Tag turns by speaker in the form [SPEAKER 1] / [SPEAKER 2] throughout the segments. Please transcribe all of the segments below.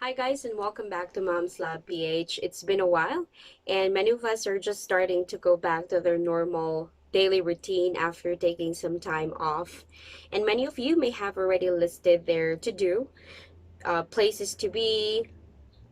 [SPEAKER 1] Hi guys and welcome back to Mom's Lab PH. It's been a while and many of us are just starting to go back to their normal daily routine after taking some time off. And many of you may have already listed their to-do, places to be,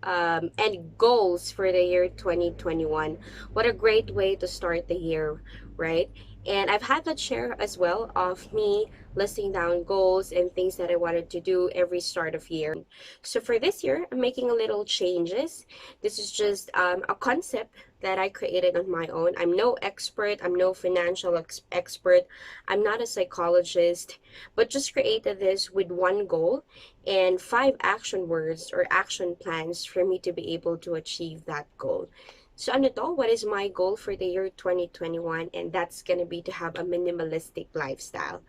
[SPEAKER 1] and goals for the year 2021. What a great way to start the year, right? And I've had that share as well of me listing down goals and things that I wanted to do every start of year. So for this year, I'm making a little changes. This is just a concept that I created on my own. I'm no expert, I'm no financial expert, I'm not a psychologist, but just created this with one goal and 5 action words or action plans for me to be able to achieve that goal. So ano to? What is my goal for the year 2021? And that's gonna be to have a minimalistic lifestyle.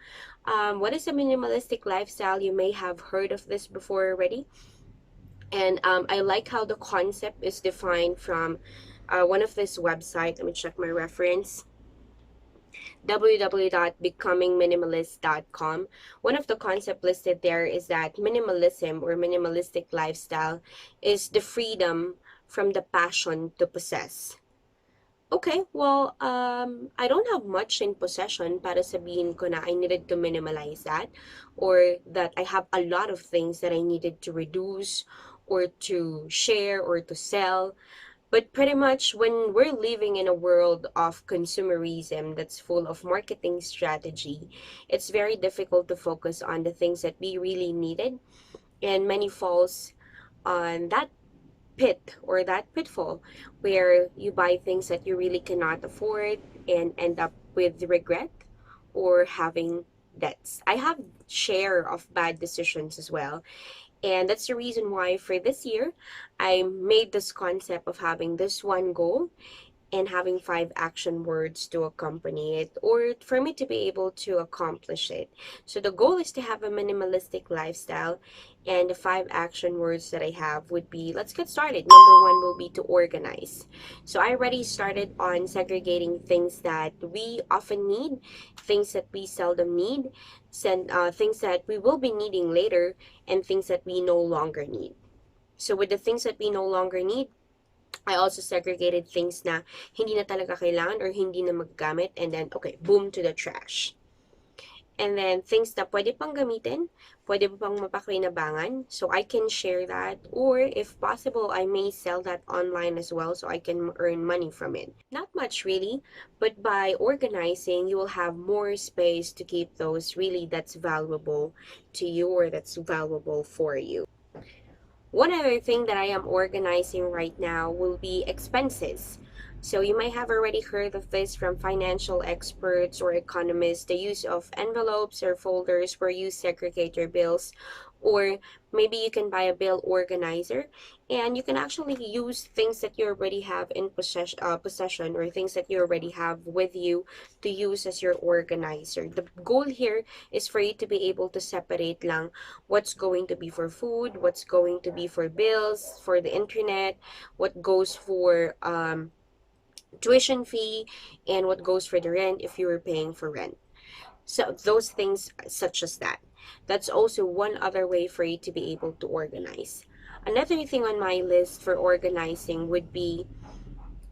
[SPEAKER 1] What is a minimalistic lifestyle? You may have heard of this before already. And I like how the concept is defined from one of this website. Let me check my reference. www.becomingminimalist.com. One of the concepts listed there is that minimalism or minimalistic lifestyle is the freedom from the passion to possess. Okay, well, I don't have much in possession para sabihin ko na I needed to minimalize that or that I have a lot of things that I needed to reduce or to share or to sell. But pretty much when we're living in a world of consumerism that's full of marketing strategy, it's very difficult to focus on the things that we really needed. And many falls on that pit or that pitfall where you buy things that you really cannot afford and end up with regret or having debts. I have share of bad decisions as well, and that's the reason why for this year, I made this concept of having this one goal and having 5 action words to accompany it or for me to be able to accomplish it. So the goal is to have a minimalistic lifestyle, and the 5 action words that I have would be, let's get started. Number one will be to organize. So I already started on segregating things that we often need, things that we seldom need, things that we will be needing later, and things that we no longer need. So with the things that we no longer need, I also segregated things na hindi na talaga kailangan or hindi na magagamit, and then, okay, boom, to the trash. And then, things na pwede pang gamitin, pwede pang mapakinabangan, so I can share that, or if possible, I may sell that online as well so I can earn money from it. Not much really, but by organizing, you will have more space to keep those really that's valuable to you or that's valuable for you. One other thing that I am organizing right now will be expenses. So you might have already heard of this from financial experts or economists, the use of envelopes or folders where you segregate your bills, or maybe you can buy a bill organizer and you can actually use things that you already have in possession or things that you already have with you to use as your organizer. The goal here is for you to be able to separate lang what's going to be for food, what's going to be for bills, for the internet, what goes for tuition fee, and what goes for the rent if you were paying for rent. So those things such as that. That's also one other way for you to be able to organize. Another thing on my list for organizing would be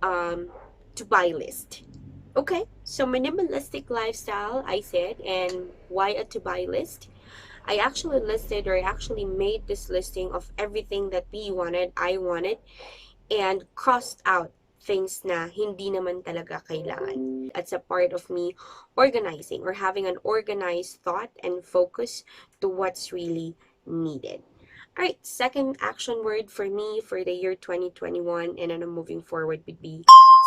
[SPEAKER 1] um, to buy list. Okay, so minimalistic lifestyle, I said, and why a to buy list? I actually listed or I actually made this listing of everything that I wanted, and crossed out things na hindi naman talaga kailangan. That's a part of me organizing or having an organized thought and focus to what's really needed. All right, second action word for me for the year 2021 and then moving forward would be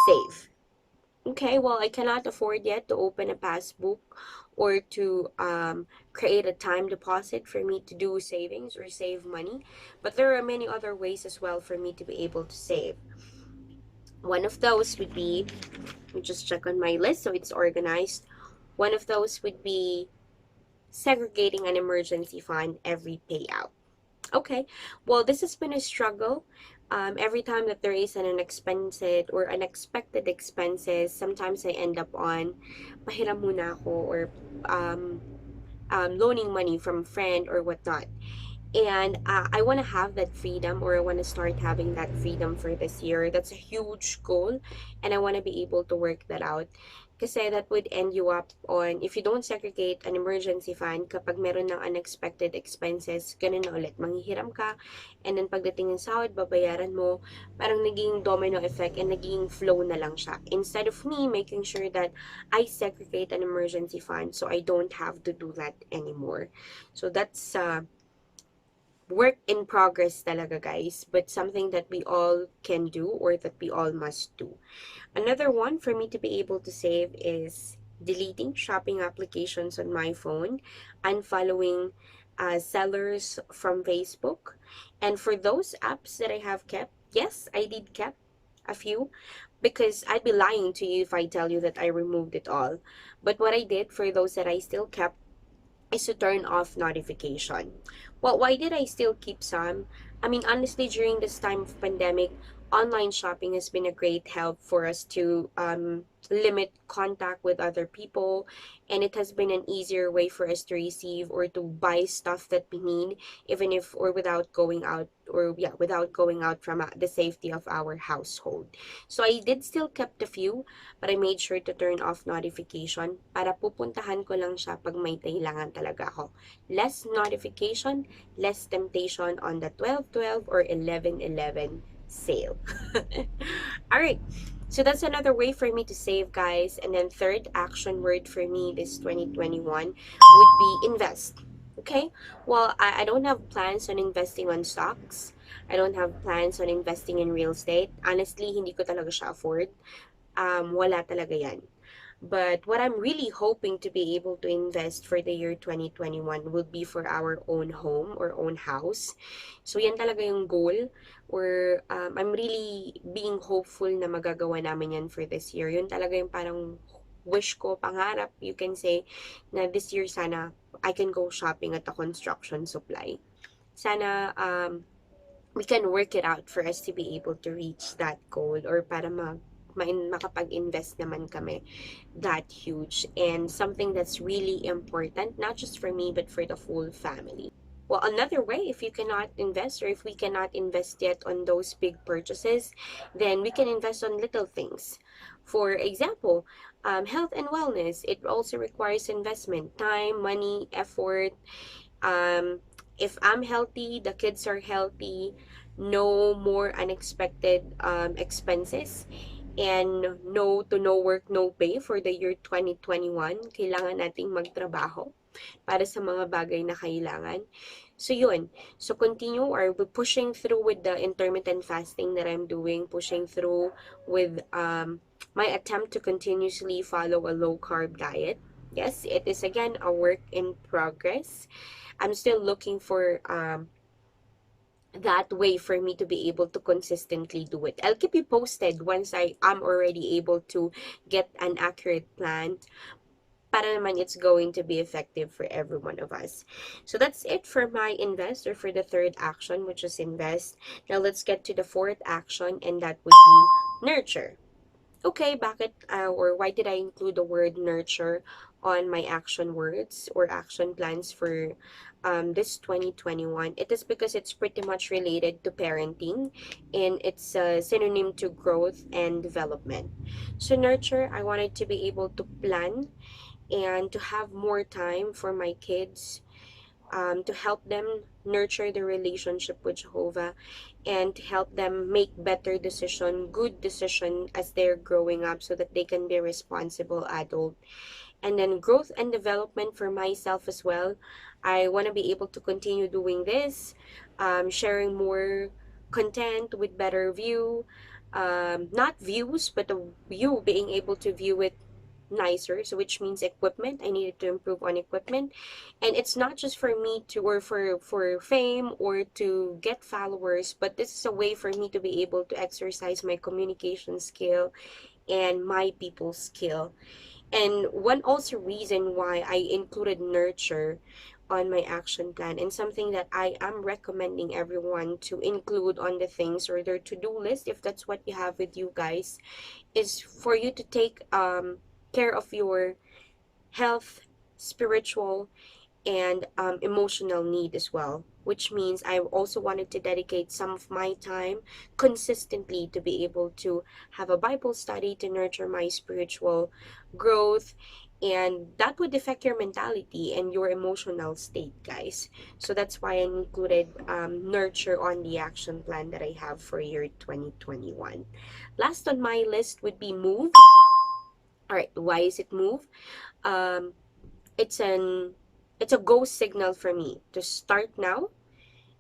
[SPEAKER 1] save. Okay, well, I cannot afford yet to open a passbook or to create a time deposit for me to do savings or save money, but there are many other ways as well for me to be able to save. One of those would be, let me just check on my list so it's organized. One of those would be segregating an emergency fund every payout. Okay, well, this has been a struggle. Every time that there is an unexpected or unexpected expenses, sometimes I end up on pahiram muna ako or loaning money from a friend or whatnot. And I want to have that freedom, or I want to start having that freedom for this year. That's a huge goal, and I want to be able to work that out. Kasi that would end you up on, if you don't segregate an emergency fund, kapag meron ng unexpected expenses, ganun na ulit, manghihiram ka, and then pagdating ng sahod, babayaran mo, parang naging domino effect, and naging flow na lang siya. Instead of me making sure that I segregate an emergency fund, so I don't have to do that anymore. So that's work in progress talaga, guys, but something that we all can do, or that we all must do. Another one for me to be able to save is deleting shopping applications on my phone, unfollowing sellers from Facebook. And for those apps that I have kept, yes, I did kept a few, because I'd be lying to you if I tell you that I removed it all. But what I did for those that I still kept is to turn off notification. Well, why did I still keep some? I mean, honestly, during this time of pandemic, online shopping has been a great help for us to limit contact with other people, and it has been an easier way for us to receive or to buy stuff that we need, even if, or without going out, or yeah, without going out from the safety of our household. So I did still kept a few, but I made sure to turn off notification para pupuntahan ko lang siya pag may kailangan talaga ako. Less notification, less temptation on the 12/12 or 11/11 sale. Alright, so that's another way for me to save, guys. And then third action word for me this 2021 would be invest. Okay, well, I don't have plans on investing on stocks. I don't have plans on investing in real estate. Honestly, hindi ko talaga siya afford. Wala talaga yan. But what I'm really hoping to be able to invest for the year 2021 will be for our own home or own house. So yan talaga yung goal, or I'm really being hopeful na magagawa namin yan for this year. Yun talaga yung parang wish ko, pangarap, you can say, na this year sana I can go shopping at the construction supply. Sana we can work it out for us to be able to reach that goal, or para makapag-invest naman kami that huge, and something that's really important, not just for me, but for the whole family. Well, another way, if you cannot invest, or if we cannot invest yet on those big purchases, then we can invest on little things. For example, health and wellness. It also requires investment, time, money, effort. um, if I'm healthy, the kids are healthy, no more unexpected expenses, and no work, no pay for the year 2021. Kailangan nating magtrabaho para sa mga bagay na kailangan. So yun. So continue, or pushing through with the intermittent fasting that I'm doing, pushing through with my attempt to continuously follow a low carb diet. Yes, it is again a work in progress. I'm still looking for that way for me to be able to consistently do it. I'll keep you posted once I am already able to get an accurate plan, para naman it's going to be effective for every one of us. So that's it for my invest, or for the third action, which is invest. Now let's get to the fourth action, and that would be nurture. Okay, bakit or why did I include the word nurture on my action words or action plans for this 2021? It is because it's pretty much related to parenting, and it's a synonym to growth and development. So nurture, I wanted to be able to plan and to have more time for my kids, to help them nurture the relationship with Jehovah, and to help them make better decision, good decision as they're growing up, so that they can be responsible adult. And then growth and development for myself as well. I want to be able to continue doing this, sharing more content with better view, not views, but the you being able to view it nicer, so which means equipment. I needed to improve on equipment, and it's not just for me to, or for fame or to get followers, but this is a way for me to be able to exercise my communication skill and my people skill. And one also reason why I included nurture on my action plan, and something that I am recommending everyone to include on the things or their to-do list, if that's what you have with you guys, is for you to take care of your health, spiritual, and emotional need as well. which means I also wanted to dedicate some of my time consistently to be able to have a Bible study to nurture my spiritual growth. And that would affect your mentality and your emotional state, guys. So that's why I included nurture on the action plan that I have for year 2021. Last on my list would be move. All right, why is it move? Um, it's an it's a go signal for me to start now,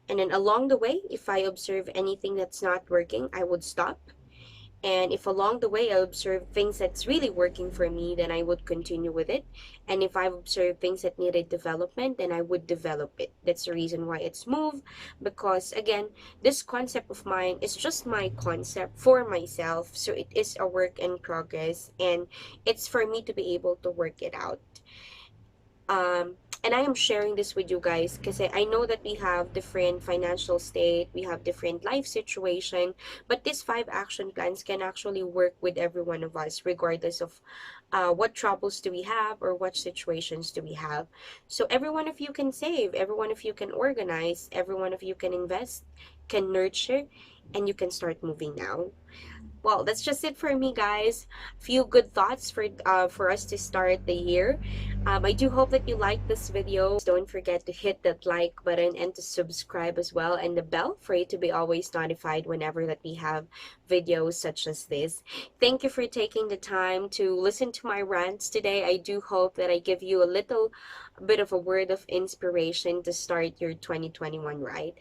[SPEAKER 1] and then along the way, if I observe anything that's not working, I would stop. And if along the way I observe things that's really working for me, then I would continue with it. And if I observe things that needed development, then I would develop it. That's the reason why it's move. Because again, this concept of mine is just my concept for myself. So it is a work in progress, and it's for me to be able to work it out. um, and I am sharing this with you guys because I know that we have different financial state, we have different life situation, but these 5 action plans can actually work with every one of us, regardless of what troubles do we have or what situations do we have. So every one of you can save, every one of you can organize, every one of you can invest, can nurture, and you can start moving now. Well, that's just it for me, guys. Few good thoughts for us to start the year. I do hope that you like this video. Don't forget to hit that like button and to subscribe as well, and the bell for you to be always notified whenever that we have videos such as this. Thank you for taking the time to listen to my rants today. I do hope that I give you a little bit of a word of inspiration to start your 2021 right.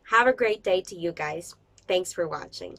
[SPEAKER 1] Have a great day to you guys. Thanks for watching.